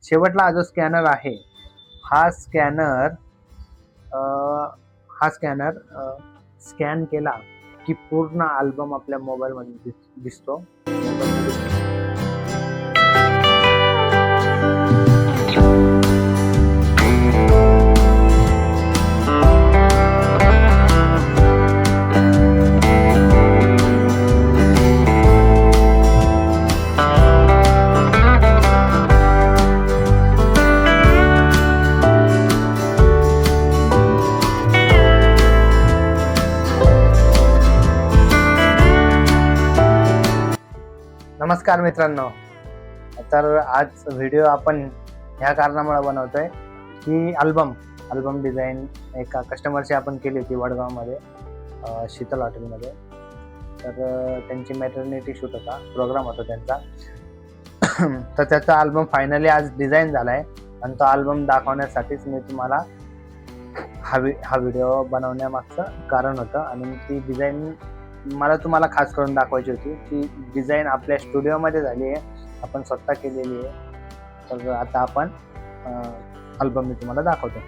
शेवटला हा जो स्कॅनर आहे, हा स्कॅनर स्कॅन केला की पूर्ण अल्बम आपल्या मोबाईलमध्ये दिसतो. नमस्कार मित्रांनो, तर आज व्हिडिओ आपण ह्या कारणामुळे बनवतोय की अल्बम डिझाईन एका कस्टमरची आपण केली होती वडगावमध्ये, शीतल हॉटेलमध्ये. तर त्यांची मॅटर्निटी शूट होता, प्रोग्राम होता त्यांचा. तर त्याचा अल्बम फायनली आज डिझाईन झाला आहे आणि तो अल्बम दाखवण्यासाठीच मी तुम्हाला हा व्हिडिओ बनवण्यामागचं कारण होतं. आणि ती डिझाईन मला तुम्हाला खास करून दाखवायची होती. ती डिझाईन आपल्या स्टुडिओमध्ये झाली आहे, आपण स्वतः केलेली आहे. तर आता आपण अल्बम मी तुम्हाला दाखवतो.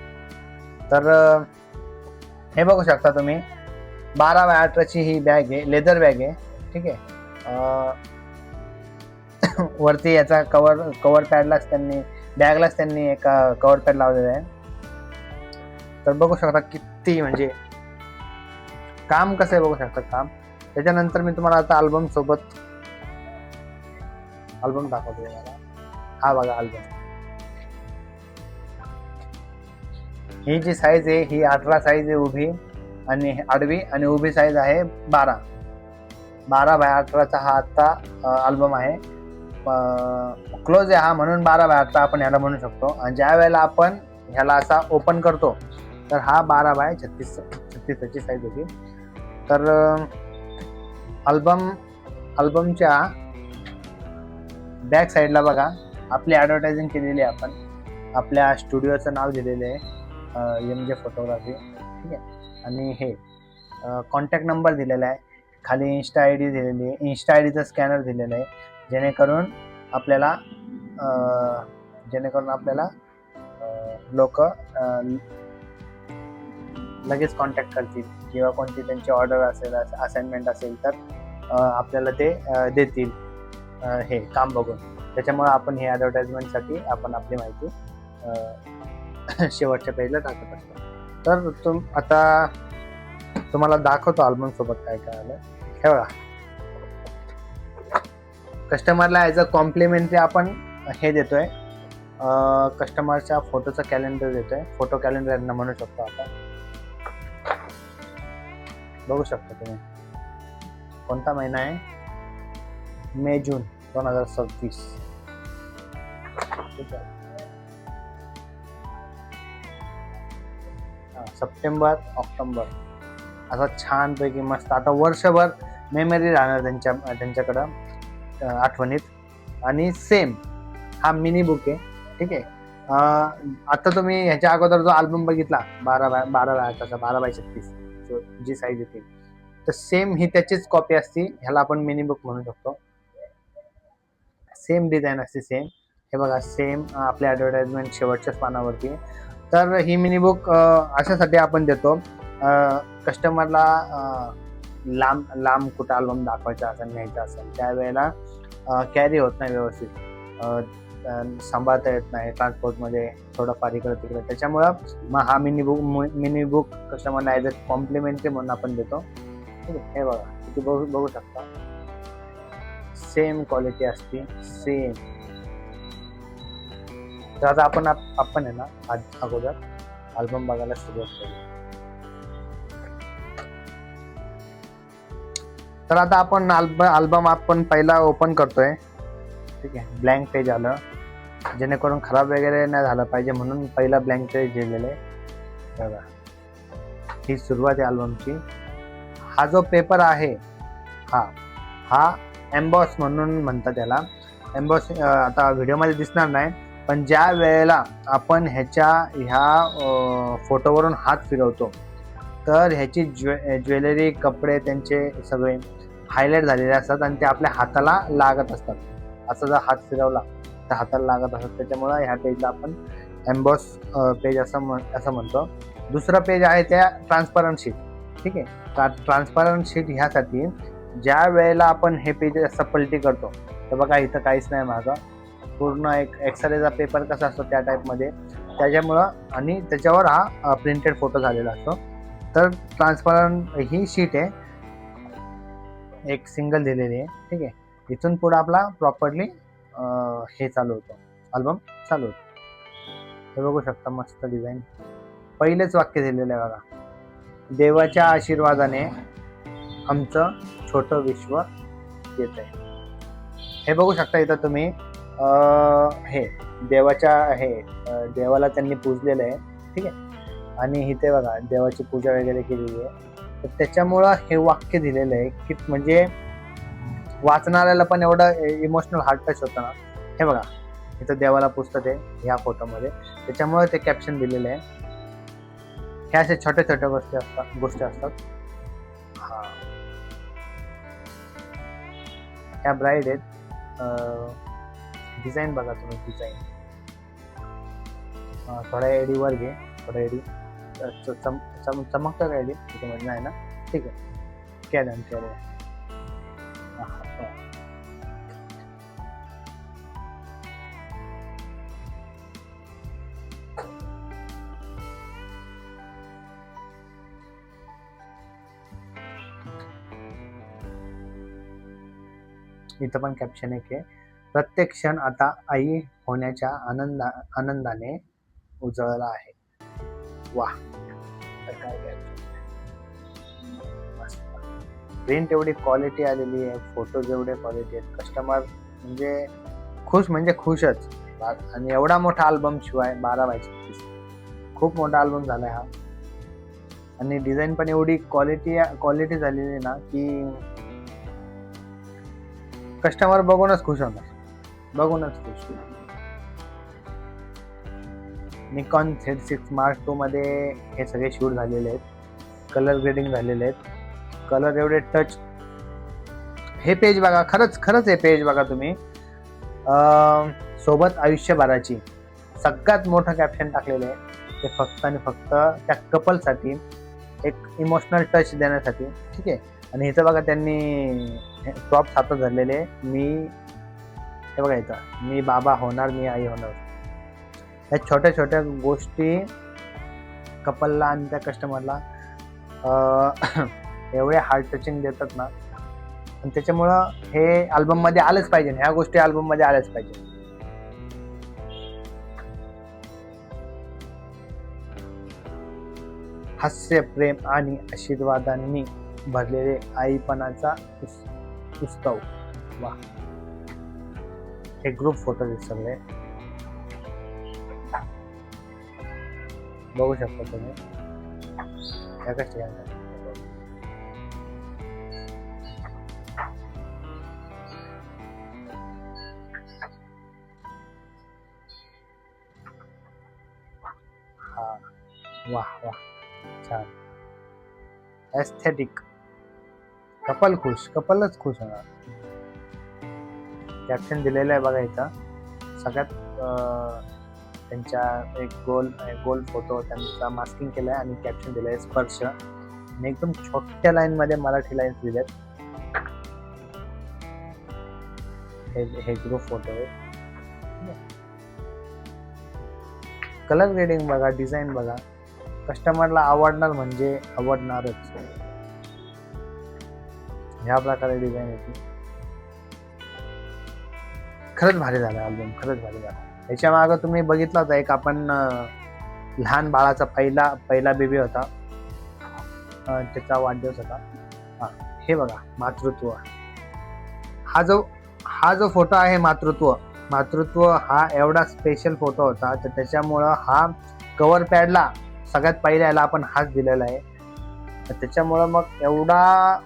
तर हे बघू शकता तुम्ही, 12x18 ही बॅग आहे, लेदर बॅग आहे. ठीक आहे. वरती याचा कवर पॅडलाच त्यांनी एक कवर पॅड लावलेला आहे. तर बघू शकता किती म्हणजे काम कसं आहे, बघू शकता काम. त्याच्यानंतर मी तुम्हाला आता अल्बम दाखवतो तुम्हाला. हा बघा अल्बम. ही जी साईज आहे ही 18 साईज आहे उभी आणि आडवी, आणि उभी साईज आहे 12x18चा हा आता अल्बम आहे. क्लोज आहे हा, म्हणून 12x18 आपण ह्याला म्हणू शकतो. आणि ज्या वेळेला आपण ह्याला असा ओपन करतो तर हा 12x36ची साईज होती. तर अल्बमच्या बॅक साईडला बघा आपली ॲडव्हर्टायझिंग केलेली आहे. आपण आपल्या स्टुडिओचं नाव दिलेलं आहे, MJ फोटोग्राफी. ठीक आहे. आणि हे कॉन्टॅक्ट नंबर दिलेला आहे, खाली इन्स्टा आय डी दिलेली आहे, इन्स्टा आय डीचं स्कॅनर दिलेलं आहे, जेणेकरून आपल्याला लोक लगेच कॉन्टॅक्ट करतील, किंवा कोणती त्यांची ऑर्डर असेल, असाइनमेंट असेल तर आपल्याला ते देतील हे काम बघून. त्याच्यामुळे आपण हे ॲडव्हर्टाइजमेंटसाठी आपण आपली माहिती शेवटच्या पेजला टाकत असतो. तर आता तुम्हाला दाखवतो अल्बम सोबत काय काय आलं. हे बघा, कस्टमरला ॲज अ कॉम्प्लिमेंटरी आपण हे देतोय, कस्टमरच्या फोटोचं कॅलेंडर देतोय. फोटो कॅलेंडर यांना म्हणू शकतो आपण. बघू शकता तुम्ही कोणता महिना आहे, मे जून 2026. ठीक आहे. सप्टेंबर ऑक्टोबर असा छानपैकी मस्त. आता वर्षभर मेमरी राहणार त्यांच्याकडं आठवणीत. आणि सेम हा मिनी बुक आहे. ठीक आहे. आता तुम्ही ह्याच्या अगोदर जो अल्बम बघितला 12x36 जी साईज येते, तर सेम ही त्याचीच कॉपी असते. ह्याला आपण मिनी बुक म्हणू शकतो. सेम डिझाईन असते, सेम. हे बघा, सेम आपल्या ॲडव्हर्टाइजमेंट शेवटच्याच पानावरती. तर ही मिनी बुक अशासाठी आपण देतो, कस्टमरला लांब कुठं अल्बम दाखवायचा असेल, न्यायचा असेल, त्यावेळेला कॅरी होत नाही व्यवस्थित, सांभाळता येत नाही ट्रान्सपोर्टमध्ये, थोडंफार इकडं तिकडं. त्याच्यामुळं मग हा मिनी बुक कस्टमरला ॲज अ कॉम्प्लिमेंटरी म्हणून आपण देतो. ठीक आहे. हे बघा, तुम्ही बघू शकता, सेम क्वालिटी असते, सेम. तर आता आपण आहे ना अगोदर अल्बम बघायला सुरुवात करू. तर आता आपण अल्बम आपण पहिला ओपन करतोय. ठीक आहे. ब्लँक पेज आलं, जेणेकरून खराब वगैरे नाही झालं पाहिजे म्हणून पहिला ब्लँक पेज दिलेलं आहे. बघा, ही सुरुवात आहे अल्बमची. हा जो पेपर आहे हा एम्बॉस म्हणून म्हणतात त्याला. एम्बॉस आता व्हिडिओमध्ये दिसणार नाही, पण ज्या वेळेला आपण ह्या फोटोवरून हात फिरवतो तर ह्याची ज्वेलरी, कपडे त्यांचे सगळे हायलाईट झालेले असतात आणि ते आपल्या हाताला लागत असतात. असा जर हात फिरवला फक्त हाताला लागत असतात, त्याच्यामुळं ह्या पेजला आपण एम्बॉस पेज असं म्हणतो. दुसरं पेज आहे त्या ट्रान्सपरंट शीट. ठीक आहे, ट्रान्सपरंट शीट ह्यासाठी ज्या वेळेला आपण हे पेज असं पलटी करतो तर बघा इथं काहीच नाही मागं, पूर्ण एक एक्सरेचा पेपर कसा असतो त्या टाईपमध्ये, त्याच्यामुळं आणि त्याच्यावर हा प्रिंटेड फोटो झालेला असतो. तर ट्रान्सपरंट ही शीट आहे, एक सिंगल दिलेली आहे. ठीक आहे, इथून पुढे आपला प्रॉपरली हे चालू होतं, अल्बम चालू होतं. हे बघू शकता मस्त डिझाईन. पहिलेच वाक्य दिलेलं आहे बघा, देवाच्या आशीर्वादाने आमचं छोटं विश्व येत आहे. हे बघू शकता इथं तुम्ही, हे देवाच्या देवाला त्यांनी पूजलेलं आहे. ठीक आहे, आणि इथे बघा देवाची पूजा वगैरे केलेली आहे. तर त्याच्यामुळं हे वाक्य दिलेलं आहे की म्हणजे वाचणाऱ्याला पण एवढं इमोशनल हार्ट टच होतं ना. हे बघा इथं देवाला पुस्तक आहे ह्या फोटोमध्ये, त्याच्यामुळे ते कॅप्शन दिलेलं आहे. हे असे छोट्या छोट्या गोष्टी असतात. हा, ह्या ब्राईड आहेत. डिझाईन बघा तुम्ही, डिझाईन थोडा एडी वर घे, थोडा एडी चमकतं का एडी त्याच्यामध्ये नाही ना. ठीक आहे, कॅडन इथं पण कॅप्शन एक आहे, प्रत्येक क्षण आता आई होण्याच्या आनंदाने उजळला आहे. वाह, तर काय मस्त. प्रिंट एवढी क्वालिटी आलेली आहे, फोटोज एवढे क्वालिटी आहेत, कस्टमर म्हणजे खुशच. आणि एवढा मोठा अल्बम शिवाय 12x36 खूप मोठा अल्बम झालाय हा. आणि डिझाईन पण एवढी क्वालिटी झालेली ना की कस्टमर बघूनच खुश होणार, बघूनच खुश. निकॉन Z6 Mark II मध्ये हे सगळे शूट झालेले आहेत, कलर ग्रेडिंग झालेले आहेत, कलर एवढे टच. हे पेज बघा, खरंच हे पेज बघा तुम्ही, सोबत आयुष्यभराची सगळ्यात मोठं कॅप्शन टाकलेलं आहे. ते फक्त आणि फक्त त्या कपलसाठी एक इमोशनल टच देण्यासाठी. ठीक आहे, आणि इथं बघा त्यांनी प्रॉप्स हातात धरलेले, हे बघा इथं, मी बाबा होणार, मी आई होणार. या छोट्या छोट्या गोष्टी कपलला आणि त्या कस्टमरला एवढे हार्ट टचिंग देतात ना. आणि त्याच्यामुळं हे अल्बम मध्ये आलंच पाहिजे, ह्या गोष्टी अल्बम मध्ये आल्याच पाहिजे. हास्य, प्रेम आणि आशीर्वादांनी भरलेले आईपणाचा उत्सव. वा, हे ग्रुप फोटो सगळे बघू शकता तुम्ही. हा, वाह वाह, छान. एस्थेटिक, कपलच खुश होणार. कॅप्शन दिलेलं आहे बघा इथं सगळ्यात. त्यांच्या एक गोल फोटो त्यांचा मास्किंग केलाय आणि कॅप्शन दिलंय स्पर्श, आणि एकदम छोट्या लाईन मध्ये मराठी लाईन्स दिल्यात. हे ग्रुप फोटो आहे. कलर ग्रेडिंग बघा, डिझाईन बघा, कस्टमरला आवडणार म्हणजे आवडणारच. ह्या प्रकारे डिझाईन येते. खरंच भारी झाला अल्बम, खरंच भारी झाला. याच्या मागं तुम्ही बघितला होता एक आपण लहान बाळाचा पहिला बेबी होता, त्याचा वाढदिवस होता. हा, हे बघा मातृत्व. हा जो फोटो आहे मातृत्व हा एवढा स्पेशल फोटो होता, तर त्याच्यामुळं हा कव्हर पॅडला सगळ्यात पहिल्याला आपण हाच दिलेला आहे. तर त्याच्यामुळं मग एवढा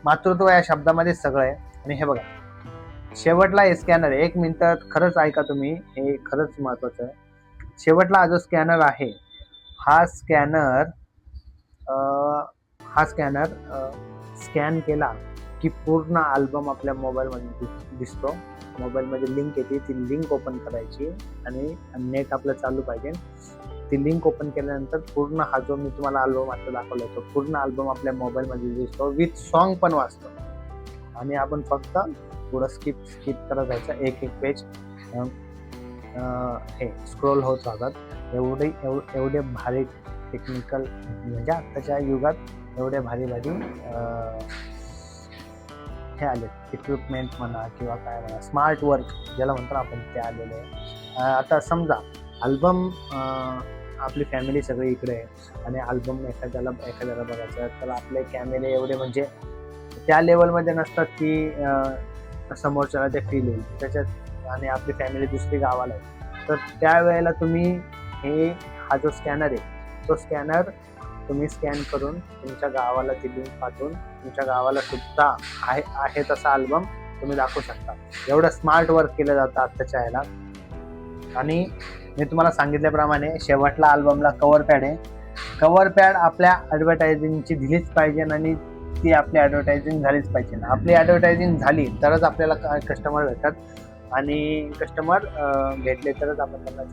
मातृत्व या शब्दामध्ये सगळं आहे. आणि हे बघा शेवटला हे स्कॅनर आहे. 1 मिनिटात खरंच ऐका तुम्ही, हे खरंच महत्वाचं आहे. शेवटला हा जो स्कॅनर आहे, हा स्कॅन केला की पूर्ण अल्बम आपल्या मोबाईल मध्ये दिसतो. मोबाईलमध्ये लिंक येते, ती लिंक ओपन करायची आणि नेट आपलं चालू पाहिजे. ती लिंक ओपन केल्यानंतर पूर्ण हा जो मी तुम्हाला अल्बम आता दाखवला तो पूर्ण अल्बम आपल्या मोबाईलमध्ये दिसतो, विथ सॉन्ग पण वाजतो. आणि आपण फक्त पुढं स्किप करत जायचं, एक पेज हे स्क्रोल होत राहतात. एवढे भारी टेक्निकल, म्हणजे आत्ताच्या युगात एवढे भारी हे आले इक्विपमेंट म्हणा किंवा काय म्हणा, स्मार्ट वर्क ज्याला म्हणतो आपण, ते आलेले आहे. आता समजा अल्बम, आपली फॅमिली सगळी इकडे आहे आणि अल्बम एखाद्याला बघायचं तर आपले कॅमेरे एवढे म्हणजे त्या लेवलमध्ये नसतात की समोरच्याला ते फील येईल त्याच्यात, आणि आपली फॅमिली दुसरी गावाला आहे. तर त्यावेळेला तुम्ही हा जो स्कॅनर आहे तो स्कॅनर तुम्ही स्कॅन करून तुमच्या गावाला ती लिंक पाठवून तुमच्या गावाला सुद्धा आहे तसा अल्बम तुम्ही दाखवू शकता. एवढं स्मार्ट वर्क केलं जातं आत्ताच्या ह्याला. आणि मी तुम्हाला सांगितल्याप्रमाणे शेवटला अल्बमला कव्हर पॅड आहे. कव्हर पॅड आपल्या ॲडव्हर्टायझिंगची दिलीच पाहिजे आणि ती आपली ॲडव्हर्टायझिंग झालीच पाहिजे. आपली ॲडव्हर्टायझिंग झाली तरच आपल्याला कस्टमर भेटतात, आणि कस्टमर भेटले तरच आपण त्यांना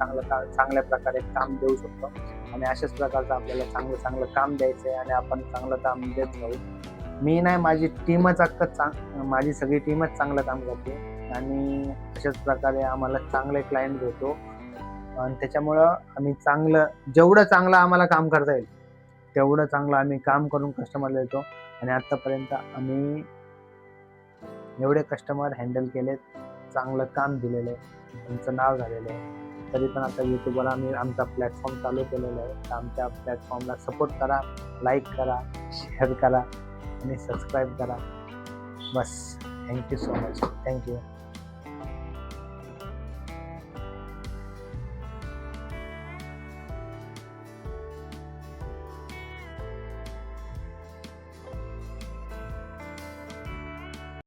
चांगल्या प्रकारे काम देऊ शकतो. आणि अशाच प्रकारचं आपल्याला चांगलं काम द्यायचं आहे आणि आपण चांगलं काम देत राहू. मी नाही, माझी टीमच माझी सगळी टीमच चांगलं काम करते आणि अशाच प्रकारे आम्हाला चांगले क्लायंट भेटतो. आणि त्याच्यामुळं आम्ही जेवढं चांगलं आम्हाला काम करता येईल तेवढं चांगलं आम्ही काम करून कस्टमरला देतो. आणि आत्तापर्यंत आम्ही एवढे कस्टमर हँडल केलेत, चांगलं काम दिलेलं आहे, आमचं नाव झालेलं आहे. तरी पण आता यूट्यूबवर आम्ही आमचा प्लॅटफॉर्म चालू केलेला आहे. तर आमच्या प्लॅटफॉर्मला सपोर्ट करा, लाईक करा, शेअर करा आणि सबस्क्राईब करा. बस. Thank you so much. थँक्यू.